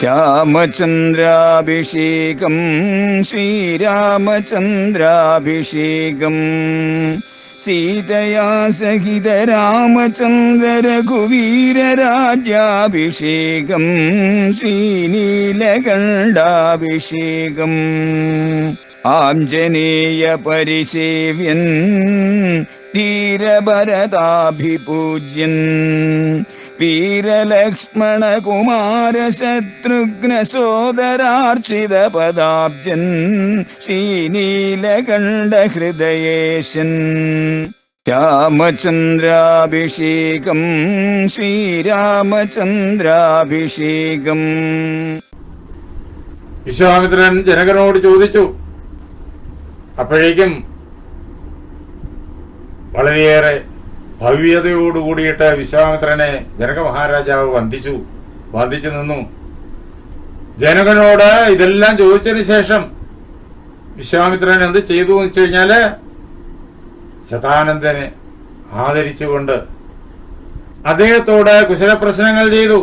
രാമചന്ദ്രാഭിഷേകം ശ്രീരാമചന്ദ്രാഭിഷേകം സീതയാ സഹിത രാമചന്ദ്ര രഘുവീരരാജ്യാഭിഷേകം ശ്രീനീലകണ്ഠാഭിഷേകം ആഞ്ജനേയ പരിസേവ്യൻ ധീരഭരതാഭിപൂജ്യൻ വീരലക്ഷ്മണ കുമാര ശത്രുഘ്ന സോദരാർച്ചിത പദാബ്ജൻ ശ്രീനീലകണ്ഠ ഹൃദയേശൻ രാമചന്ദ്രാഭിഷേകം ശ്രീരാമചന്ദ്രാഭിഷേകം. വിശ്വാമിത്രൻ ജനകനോട് ചോദിച്ചു. അപ്പോഴേക്കും വളരെയേറെ ഭവ്യതയോടുകൂടിയിട്ട് വിശ്വാമിത്രനെ ജനക മഹാരാജാവ് വന്ദിച്ചു നിന്നു. ജനകനോട് ഇതെല്ലാം ചോദിച്ചതിന് ശേഷം വിശ്വാമിത്രൻ എന്ത് ചെയ്തു എന്ന് വെച്ച് കഴിഞ്ഞാല് ശതാനന്ദനെ ആദരിച്ചുകൊണ്ട് അദ്ദേഹത്തോട് കുശലപ്രശ്നങ്ങൾ ചെയ്തു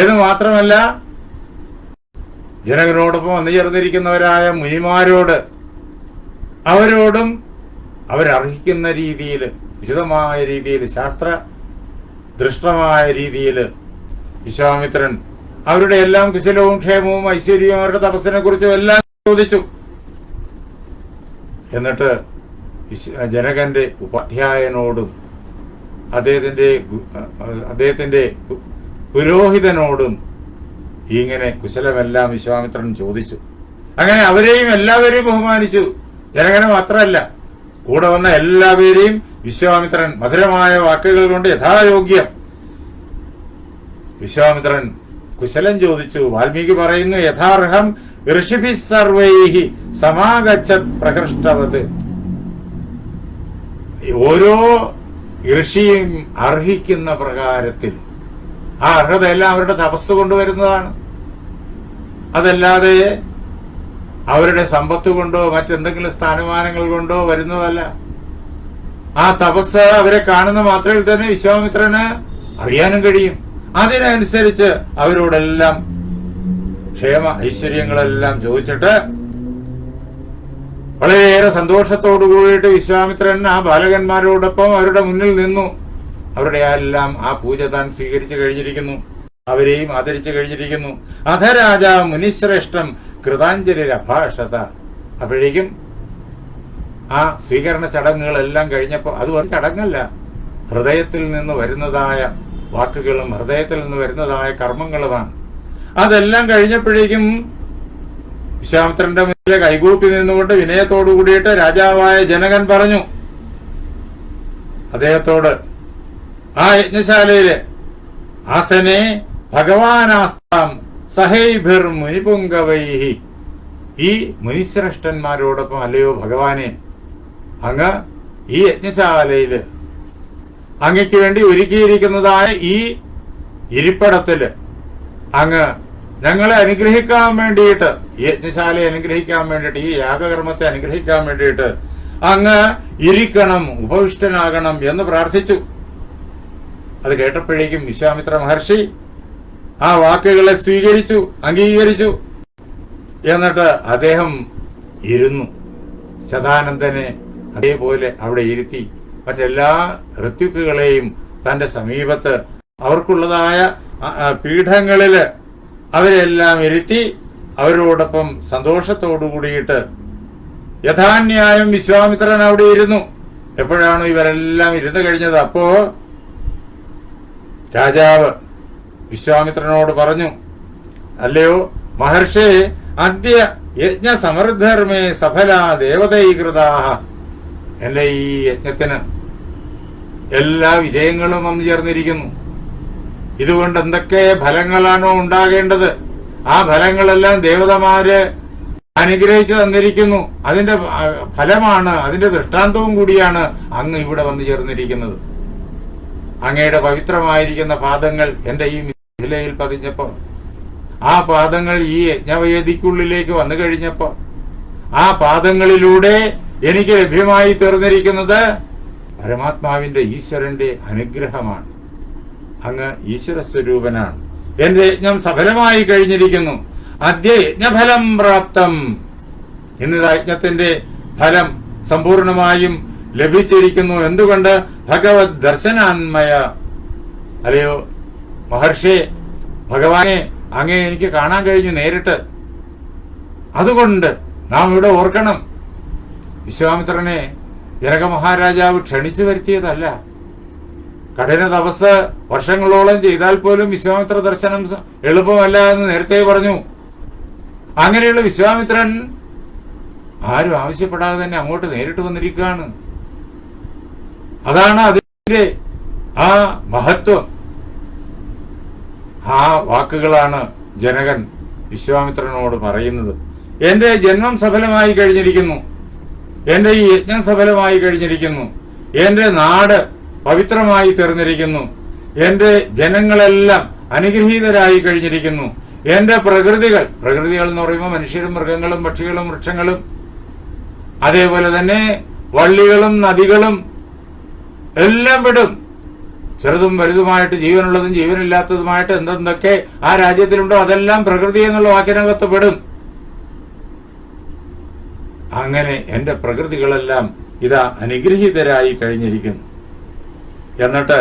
എന്ന് മാത്രമല്ല ജനകനോടൊപ്പം വന്നു ചേർന്നിരിക്കുന്നവരായ മുനിമാരോട് അവരോടും അവരർഹിക്കുന്ന രീതിയിൽ വിശദമായ രീതിയിൽ ശാസ്ത്ര ദൃഷ്ടമായ രീതിയിൽ വിശ്വാമിത്രൻ അവരുടെ എല്ലാം കുശലവും ക്ഷേമവും ഐശ്വര്യവും അവരുടെ തപസ്സിനെ കുറിച്ചും എല്ലാം ചോദിച്ചു. എന്നിട്ട് ജനകന്റെ ഉപാധ്യായനോടും അദ്ദേഹത്തിന്റെ പുരോഹിതനോടും ഇങ്ങനെ കുശലമെല്ലാം വിശ്വാമിത്രൻ ചോദിച്ചു. അങ്ങനെ അവരെയും എല്ലാവരെയും ബഹുമാനിച്ചു. ജനകനെ മാത്രമല്ല, കൂടെ വന്ന എല്ലാവരെയും വിശ്വാമിത്രൻ മധുരമായ വാക്കുകൾ കൊണ്ട് യഥായോഗ്യം വിശ്വാമിത്രൻ കുശലം ചോദിച്ചു. വാൽമീകി പറയുന്നു, യഥാർഹം ഋഷിഭി സർവൈഹി സമാഗച്ഛത് പ്രകൃഷ്ടവത്. ഓരോ ഋഷിയും അർഹിക്കുന്ന പ്രകാരത്തിൽ ആ അർഹതയെല്ലാം അവരുടെ തപസ് കൊണ്ടുവരുന്നതാണ്. അതല്ലാതെ അവരുടെ സമ്പത്ത് കൊണ്ടോ മറ്റെന്തെങ്കിലും സ്ഥാനമാനങ്ങൾ കൊണ്ടോ വരുന്നതല്ല. ആ തപസ് അവരെ കാണുന്ന മാത്രയിൽ തന്നെ വിശ്വാമിത്രന് അറിയാനും കഴിയും. അതിനനുസരിച്ച് അവരോടെല്ലാം ക്ഷേമ ഐശ്വര്യങ്ങളെല്ലാം ചോദിച്ചിട്ട് വളരെയേറെ സന്തോഷത്തോടു കൂടിയിട്ട് വിശ്വാമിത്രൻ ആ ബാലകന്മാരോടൊപ്പം അവരുടെ മുന്നിൽ നിന്നു. അവരുടെ എല്ലാം ആ പൂജ താൻ സ്വീകരിച്ചു കഴിഞ്ഞിരിക്കുന്നു. അവരെയും ആദരിച്ചു കഴിഞ്ഞിരിക്കുന്നു. അധരാജ മുനിശ്രേഷ്ഠം കൃതാഞ്ജലിരഭാഷത. അപ്പോഴേക്കും ആ സ്വീകരണ ചടങ്ങുകളെല്ലാം കഴിഞ്ഞപ്പോൾ അത് ഒരു ചടങ്ങല്ല, ഹൃദയത്തിൽ നിന്ന് വരുന്നതായ വാക്കുകളും ഹൃദയത്തിൽ നിന്ന് വരുന്നതായ കർമ്മങ്ങളുമാണ്. അതെല്ലാം കഴിഞ്ഞപ്പോഴേക്കും വിശ്വാമിത്രന്റെ മുന്നിലെ കൈകൂപ്പി നിന്നുകൊണ്ട് വിനയത്തോടു കൂടിയിട്ട് രാജാവായ ജനകൻ പറഞ്ഞു അദ്ദേഹത്തോട്, ആ യജ്ഞശാലയില് ആസനെ ഭഗവാനാസ്താം സഹൈഭിർ മുനിപുങ്കവൈഹി. ഈ മുനിശ്രേഷ്ഠന്മാരോടൊപ്പം അല്ലയോ ഭഗവാനെ, അങ്ങ് ഈ യജ്ഞശാലയില് അങ്ങയ്ക്ക് വേണ്ടി ഒരുക്കിയിരിക്കുന്നതായ ഈ ഇരിപ്പിടത്തില് അങ്ങ് ഞങ്ങളെ അനുഗ്രഹിക്കാൻ വേണ്ടിയിട്ട്, ഈ യജ്ഞശാലയെ അനുഗ്രഹിക്കാൻ വേണ്ടിയിട്ട്, ഈ യാഗകർമ്മത്തെ അനുഗ്രഹിക്കാൻ വേണ്ടിയിട്ട് അങ്ങ് ഇരിക്കണം, ഉപവിഷ്ടനാകണം എന്ന് പ്രാർത്ഥിച്ചു. അത് കേട്ടപ്പോഴേക്കും വിശ്വാമിത്ര മഹർഷി ആ വാക്കുകളെ സ്വീകരിച്ചു, അംഗീകരിച്ചു. എന്നിട്ട് അദ്ദേഹം ഇരുന്നു. ശതാനന്ദനെ അതേപോലെ അവിടെ ഇരുത്തി മറ്റെല്ലാ ഋത്വിക്കുകളെയും തന്റെ സമീപത്ത് അവർക്കുള്ളതായ പീഠങ്ങളില് അവരെല്ലാം ഇരുത്തി അവരോടൊപ്പം സന്തോഷത്തോടു കൂടിയിട്ട് യഥാന്യായം വിശ്വാമിത്രൻ അവിടെ ഇരുന്നു. എപ്പോഴാണോ ഇവരെല്ലാം ഇരുന്നു കഴിഞ്ഞത്, അപ്പോ രാജാവ് വിശ്വാമിത്രനോട് പറഞ്ഞു, അല്ലയോ മഹർഷേ, അദ്യ യജ്ഞ സമൃദ്ധർമേ സഫല ദേവതൈകൃതാഹ. എന്റെ ഈ യജ്ഞത്തിന് എല്ലാ വിജയങ്ങളും വന്നു ചേർന്നിരിക്കുന്നു. ഇതുകൊണ്ട് എന്തൊക്കെ ഫലങ്ങളാണോ ഉണ്ടാകേണ്ടത് ആ ഫലങ്ങളെല്ലാം ദേവതമാര് അനുഗ്രഹിച്ചു തന്നിരിക്കുന്നു. അതിന്റെ ഫലമാണ്, അതിന്റെ ദൃഷ്ടാന്തവും കൂടിയാണ് അങ്ങ് ഇവിടെ വന്നു ചേർന്നിരിക്കുന്നത്. അങ്ങയുടെ പവിത്രമായിരിക്കുന്ന പാദങ്ങൾ എന്റെ ഈ മിഥിലയിൽ പതിഞ്ഞപ്പോ, ആ പാദങ്ങൾ ഈ യജ്ഞവേദിക്കുള്ളിലേക്ക് വന്നു കഴിഞ്ഞപ്പോ, ആ പാദങ്ങളിലൂടെ എനിക്ക് ലഭ്യമായി തീർന്നിരിക്കുന്നത് പരമാത്മാവിന്റെ ഈശ്വരന്റെ അനുഗ്രഹമാണ്. അങ്ങ് ഈശ്വര സ്വരൂപനാണ്. എന്റെ യജ്ഞം സഫലമായി കഴിഞ്ഞിരിക്കുന്നു. അദ്യ യജ്ഞഫലം പ്രാപ്തം. ഇന്ന് യജ്ഞത്തിന്റെ ഫലം സമ്പൂർണമായും ലഭിച്ചിരിക്കുന്നു. എന്തുകൊണ്ട്? ഭഗവത് ദർശനാന്മയ. അല്ലയോ മഹർഷേ, ഭഗവാനെ അങ്ങേ എനിക്ക് കാണാൻ കഴിഞ്ഞു നേരിട്ട്. അതുകൊണ്ട് നാം ഇവിടെ ഓർക്കണം, വിശ്വാമിത്രനെ ജനക മഹാരാജാവ് ക്ഷണിച്ചു വരുത്തിയതല്ല. കഠിന തപസ് വർഷങ്ങളോളം ചെയ്താൽ പോലും വിശ്വാമിത്ര ദർശനം എളുപ്പമല്ല എന്ന് നേരത്തെ പറഞ്ഞു. അങ്ങനെയുള്ള വിശ്വാമിത്രൻ ആരും ആവശ്യപ്പെടാതെ തന്നെ അങ്ങോട്ട് നേരിട്ട് വന്നിരിക്കുകയാണ്. അതാണ് അതിന്റെ ആ മഹത്വം. ആ വാക്കുകളാണ് ജനകൻ വിശ്വാമിത്രനോട് പറയുന്നത്. എന്റെ ജന്മം സഫലമായി കഴിഞ്ഞിരിക്കുന്നു, എന്റെ ഈ യജ്ഞം സഫലമായി കഴിഞ്ഞിരിക്കുന്നു, എന്റെ നാട് പവിത്രമായി തീർന്നിരിക്കുന്നു, എന്റെ ജനങ്ങളെല്ലാം അനുഗ്രഹീതരായി കഴിഞ്ഞിരിക്കുന്നു, എന്റെ പ്രകൃതികൾ എന്ന് പറയുമ്പോൾ മനുഷ്യരും മൃഗങ്ങളും പക്ഷികളും വൃക്ഷങ്ങളും അതേപോലെ തന്നെ വള്ളികളും നദികളും എല്ലാം വിടും. ചെറുതും വലുതുമായിട്ട്, ജീവനുള്ളതും ജീവനില്ലാത്തതുമായിട്ട് എന്തെന്തൊക്കെ ആ രാജ്യത്തിലുണ്ടോ അതെല്ലാം പ്രകൃതി എന്നുള്ള വാക്കിനകത്ത് പെടും. അങ്ങനെ എന്റെ പ്രകൃതികളെല്ലാം ഇതാ അനുഗ്രഹീതരായി കഴിഞ്ഞിരിക്കുന്നു. എന്നിട്ട്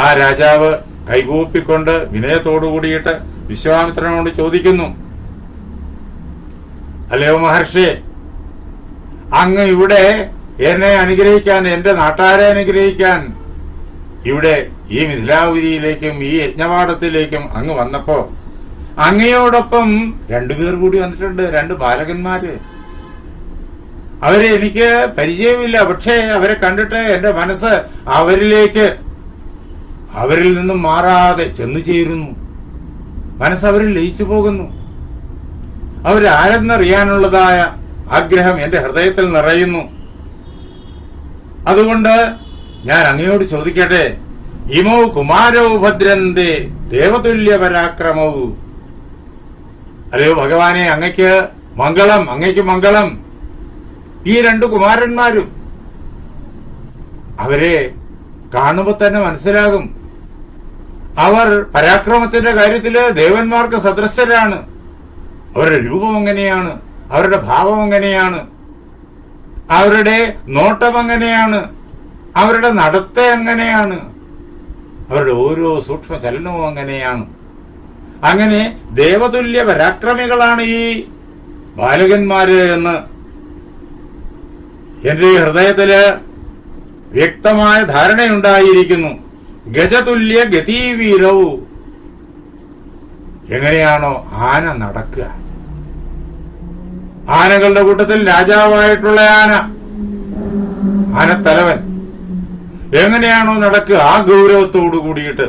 ആ രാജാവ് കൈകൂപ്പിക്കൊണ്ട് വിനയത്തോടു കൂടിയിട്ട് വിശ്വാമിത്രനോട് ചോദിക്കുന്നു, അല്ലയോ മഹർഷി, അങ്ങ് ഇവിടെ എന്നെ അനുഗ്രഹിക്കാൻ, എന്റെ നാട്ടാരെ അനുഗ്രഹിക്കാൻ ഇവിടെ ഈ മിഥിലാപുരിയിലേക്കും ഈ യജ്ഞവാടത്തിലേക്കും അങ്ങ് വന്നപ്പോ അങ്ങയോടൊപ്പം രണ്ടുപേർ കൂടി വന്നിട്ടുണ്ട്, രണ്ട് ബാലകന്മാര്. അവരെ എനിക്ക് പരിചയമില്ല, പക്ഷേ അവരെ കണ്ടിട്ട് എന്റെ മനസ്സ് അവരിൽ നിന്നും മാറാതെ ചെന്നു ചേരുന്നു. മനസ്സ് അവരിൽ ലയിച്ചു പോകുന്നു. അവരാരെന്നറിയാനുള്ളതായ ആഗ്രഹം എന്റെ ഹൃദയത്തിൽ നിറയുന്നു. അതുകൊണ്ട് ഞാൻ അങ്ങയോട് ചോദിക്കട്ടെ, ഇമോ കുമാരോ ഭദ്രന്തേ ദേവതുല്യ പരാക്രമവു. അല്ലയോ ഭഗവാനെ, അങ്ങയ്ക്ക് മംഗളം, അങ്ങയ്ക്ക് മംഗളം. ഈ രണ്ടു കുമാരന്മാരും, അവരെ കാണുമ്പോൾ തന്നെ മനസ്സിലാകും, അവർ പരാക്രമത്തിന്റെ കാര്യത്തില് ദേവന്മാർക്ക് സദൃശരാണ്. അവരുടെ രൂപം എങ്ങനെയാണ്, അവരുടെ ഭാവം എങ്ങനെയാണ്, അവരുടെ നോട്ടം എങ്ങനെയാണ്, അവരുടെ നടത്ത എങ്ങനെയാണ്, അവരുടെ ഓരോ സൂക്ഷ്മ ചലനവും അങ്ങനെയാണ്. അങ്ങനെ ദേവതുല്യ പരാക്രമികളാണ് ഈ ബാലകന്മാര് എന്ന് എന്റെ ഹൃദയത്തില് വ്യക്തമായ ധാരണയുണ്ടായിരിക്കുന്നു. ഗജതുല്യ ഗതീവീരവും. എങ്ങനെയാണോ ആന നടക്കുക, ആനകളുടെ കൂട്ടത്തിൽ രാജാവായിട്ടുള്ള ആനത്തലവൻ എങ്ങനെയാണോ നടക്കുക, ആ ഗൗരവത്തോടു കൂടിയിട്ട്,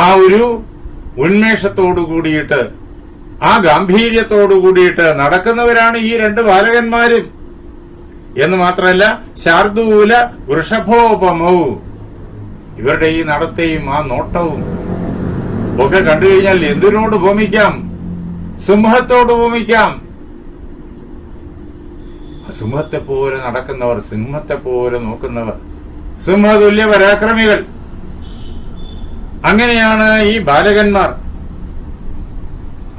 ആ ഒരു ഉന്മേഷത്തോടു കൂടിയിട്ട്, ആ ഗാംഭീര്യത്തോടു കൂടിയിട്ട് നടക്കുന്നവരാണ് ഈ രണ്ട് ബാലകന്മാരും. എന്ന് മാത്രമല്ല, ശാർദൂല വൃഷഭോപമവും. ഇവരുടെ ഈ നടത്തയും ആ നോട്ടവും ഒക്കെ കണ്ടു കഴിഞ്ഞാൽ എന്തിനോട് ഉപമിക്കാം? സിംഹത്തോട് ഉപമിക്കാം. സിംഹത്തെ പോലെ നടക്കുന്നവർ, സിംഹത്തെ പോലെ നോക്കുന്നവർ, സിംഹതുല്യ പരാക്രമികൾ. അങ്ങനെയാണ് ഈ ബാലകന്മാർ.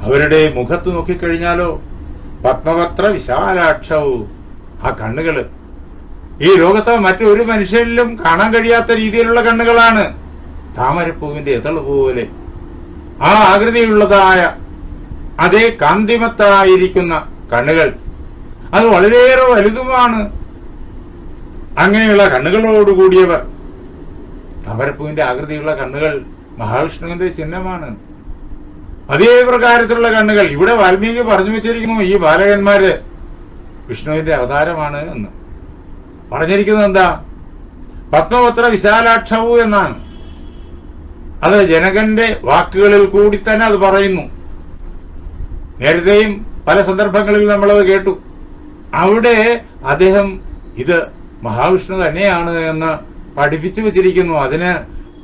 അവരുടെ മുഖത്ത് നോക്കിക്കഴിഞ്ഞാലോ പത്മപത്ര വിശാലാക്ഷവും. ആ കണ്ണുകള് ഈ ലോകത്ത് മറ്റൊരു മനുഷ്യരിലും കാണാൻ കഴിയാത്ത രീതിയിലുള്ള കണ്ണുകളാണ്. താമരപ്പൂവിന്റെ എതള് പോലെ ആ ആകൃതിയുള്ളതായ അതേ കാന്തിമത്തായിരിക്കുന്ന കണ്ണുകൾ, അത് വളരെയേറെ വലുതുമാണ്. അങ്ങനെയുള്ള കണ്ണുകളോടുകൂടിയവർ, താമരപ്പൂവിന്റെ ആകൃതിയുള്ള കണ്ണുകൾ മഹാവിഷ്ണുവിന്റെ ചിഹ്നമാണ്. അതേ പ്രകാരത്തിലുള്ള കണ്ണുകൾ ഇവിടെ വാൽമീകി പറഞ്ഞു വെച്ചിരിക്കുന്നു, ഈ ബാലകന്മാര് വിഷ്ണുവിന്റെ അവതാരമാണ് എന്ന് പറഞ്ഞിരിക്കുന്നത്. എന്താ? പത്മപത്ര വിശാലാക്ഷവും എന്നാണ്. അത് ജനകന്റെ വാക്കുകളിൽ കൂടി തന്നെ അത് പറയുന്നു. നേരത്തെയും പല സന്ദർഭങ്ങളിൽ നമ്മളത് കേട്ടു. അവിടെ അദ്ദേഹം ഇത് മഹാവിഷ്ണു തന്നെയാണ് എന്ന് പഠിപ്പിച്ചു വച്ചിരിക്കുന്നു. അതിന്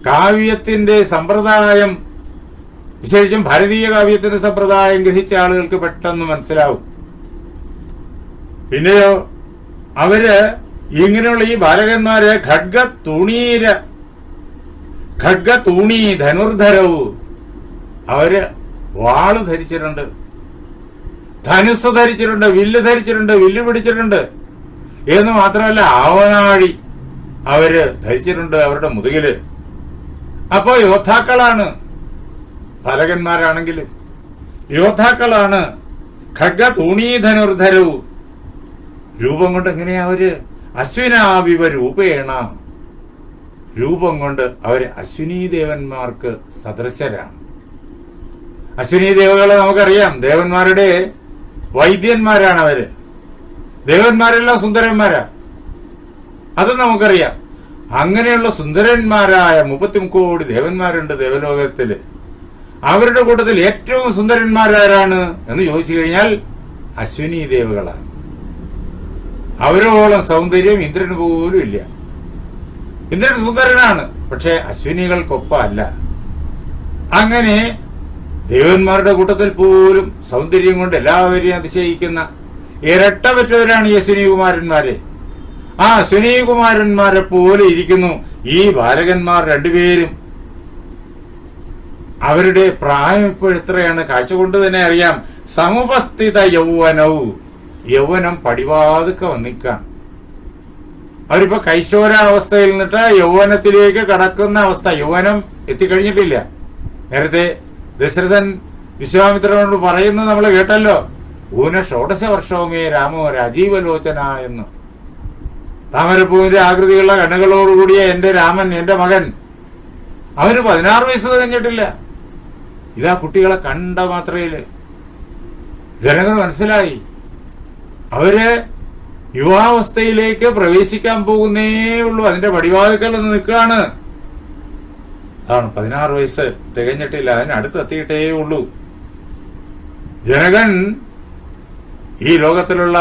കാവ്യത്തിന്റെ സമ്പ്രദായം, വിശേഷിച്ചും ഭാരതീയ കാവ്യത്തിന്റെ സമ്പ്രദായം ഗ്രഹിച്ച ആളുകൾക്ക് പെട്ടെന്ന് മനസ്സിലാവും. പിന്നെയോ അവര് ഇങ്ങനെയുള്ള ഈ ബാലകന്മാര് ഖഡ്ഗ തുണീര ഖഡ്ഗ തൂണി ധനുർധരവും, അവര് വാള് ധരിച്ചിട്ടുണ്ട്, ധനുസ് ധരിച്ചിട്ടുണ്ട്, വില്ല് ധരിച്ചിട്ടുണ്ട്, വില്ല് പിടിച്ചിട്ടുണ്ട് എന്ന് മാത്രമല്ല ആവനാഴി അവര് ധരിച്ചിട്ടുണ്ട് അവരുടെ മുതുകില്. അപ്പോ യോദ്ധാക്കളാണ്, പാലകന്മാരാണെങ്കിലും യോദ്ധാക്കളാണ്. ഖഡ്ഗ തൂണീ ധനുർധരവും, രൂപം കൊണ്ട് എങ്ങനെയാ അവര് അശ്വിനാവിവ രൂപേണ, രൂപം കൊണ്ട് അവര് അശ്വിനീ ദേവന്മാർക്ക് സദൃശരാണ്. അശ്വിനീ ദേവകളെ നമുക്കറിയാം, ദേവന്മാരുടെ വൈദ്യന്മാരാണ് അവര്. ദേവന്മാരെല്ലാം സുന്ദരന്മാരാ, അത് നമുക്കറിയാം. അങ്ങനെയുള്ള സുന്ദരന്മാരായ 33 കോടി ദേവന്മാരുണ്ട് ദേവലോകത്തില്. അവരുടെ കൂട്ടത്തിൽ ഏറ്റവും സുന്ദരന്മാരാരാണ് എന്ന് ചോദിച്ചു കഴിഞ്ഞാൽ അശ്വിനീ ദേവകളാണ്. അവരോളം സൗന്ദര്യം ഇന്ദ്രന് പോലും ഇല്ല. ഇന്ദ്രൻ സുന്ദരനാണ്, പക്ഷെ അശ്വിനികൾക്കൊപ്പമല്ല. അങ്ങനെ ദേവന്മാരുടെ കൂട്ടത്തിൽ പോലും സൗന്ദര്യം കൊണ്ട് എല്ലാവരെയും അതിശയിക്കുന്ന ഇരട്ട പറ്റവരാണ് ഈ അശ്വിനികുമാരന്മാരെ. ആ അശ്വിനികുമാരന്മാരെ പോലെ ഇരിക്കുന്നു ഈ ബാലകന്മാർ രണ്ടുപേരും. അവരുടെ പ്രായം ഇപ്പോൾ എത്രയാണ്? കാഴ്ച കൊണ്ട് തന്നെ അറിയാം. സമുപസ്ഥിത യൗവനവും, യൗവനം പടിവാതുക്കെ വന്നിക്കാണ്. അവരിപ്പോ കൈശോരാവസ്ഥയിൽ നിന്നിട്ട് യൗവനത്തിലേക്ക് കടക്കുന്ന അവസ്ഥ. യൗവനം എത്തിക്കഴിഞ്ഞിട്ടില്ല. നേരത്തെ ദശരഥൻ വിശ്വാമിത്രനോട് പറയുന്നത് നമ്മൾ കേട്ടല്ലോ, ഊന 16 വർഷവുമേ രാമോ രാജീവലോചന എന്ന്. താമരപ്പൂവിന്റെ ആകൃതിയുള്ള കണ്ണുകളോടുകൂടിയ എന്റെ രാമൻ, എന്റെ മകൻ, അവന് 16 വയസ്സ് കഴിഞ്ഞിട്ടില്ല. ഇതാ കുട്ടികളെ കണ്ട മാത്രയില് ജനങ്ങൾ മനസ്സിലായി അവര് യുവാവസ്ഥയിലേക്ക് പ്രവേശിക്കാൻ പോകുന്നേ ഉള്ളൂ. അതിന്റെ പടിവാതിക്കൽ ഒന്ന് നിൽക്കുകയാണ്. അതാണ് 16 വയസ്സ് തികഞ്ഞിട്ടില്ല, അതിന് അടുത്തെത്തിയിട്ടേ ഉള്ളൂ. ജനകൻ ഈ ലോകത്തിലുള്ള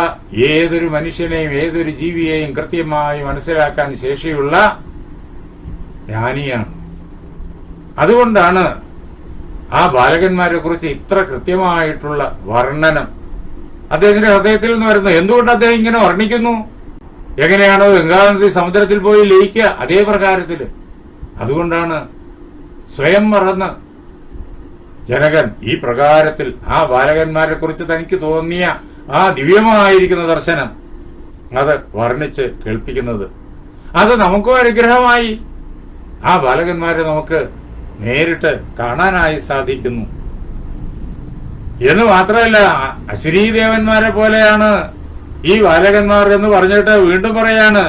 ഏതൊരു മനുഷ്യനെയും ഏതൊരു ജീവിയെയും കൃത്യമായി മനസ്സിലാക്കാൻ ശേഷിയുള്ള ജ്ഞാനിയാണ്. അതുകൊണ്ടാണ് ആ ബാലകന്മാരെ കുറിച്ച് ഇത്ര കൃത്യമായിട്ടുള്ള വർണ്ണനം അദ്ദേഹത്തിന്റെ ഹൃദയത്തിൽ നിന്ന് വരുന്നത്. എന്തുകൊണ്ട് അദ്ദേഹം ഇങ്ങനെ വർണ്ണിക്കുന്നു? എങ്ങനെയാണോ ഗംഗാനദി സമുദ്രത്തിൽ പോയി ലയിക്കുക, അതേ പ്രകാരത്തില്. അതുകൊണ്ടാണ് സ്വയം മറന്ന് ജനകൻ ഈ പ്രകാരത്തിൽ ആ ബാലകന്മാരെ കുറിച്ച് തനിക്ക് തോന്നിയ ആ ദിവ്യമായിരിക്കുന്ന ദർശനം അത് വർണ്ണിച്ച് കേൾപ്പിക്കുന്നത്. അത് നമുക്കും അനുഗ്രഹമായി. ആ ബാലകന്മാരെ നമുക്ക് നേരിട്ട് കാണാനായി സാധിക്കുന്നു എന്ന് മാത്രമല്ല, അശ്വിനീ ദേവന്മാരെ പോലെയാണ് ഈ ബാലകന്മാർ എന്ന് പറഞ്ഞിട്ട് വീണ്ടും പറയാണ്,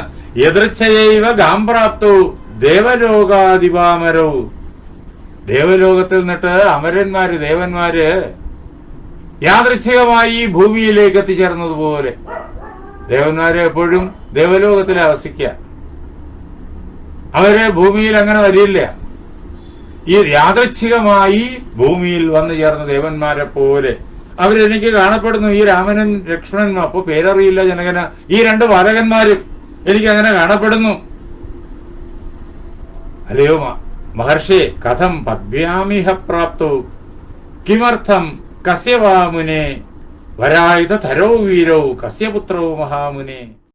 എതിർച്ചയൈവ ഗാംപ്രാപ്തോ ദേവലോകാധിപാമരോ. ദേവലോകത്തിൽ നിന്നിട്ട് അമരന്മാര്, ദേവന്മാര് യാദൃച്ഛികമായി ഭൂമിയിലേക്ക് എത്തിച്ചേർന്നതുപോലെ. ദേവന്മാര് എപ്പോഴും ദേവലോകത്തിൽ വസിക്കുക, അവര് ഭൂമിയിൽ അങ്ങനെ വരില്ല. ഈ യാദൃച്ഛികമായി ഭൂമിയിൽ വന്നു ചേർന്ന ദേവന്മാരെ പോലെ അവരെനിക്ക് കാണപ്പെടുന്നു. ഈ രാമനും ലക്ഷ്മണനും, അപ്പൊ പേരറിയില്ല ജനകന്, ഈ 2 ബാലകന്മാരും എനിക്ക് അങ്ങനെ കാണപ്പെടുന്നു. അല്ലയോ മഹർഷി, കഥം പദ്ഭ്യാമിഹ പ്രാപ്തോ കിമർത്ഥം കസ്യവാമുനെ വരായുധ ധരോ വീരോ കസ്യപുത്രോ മഹാമുനെ.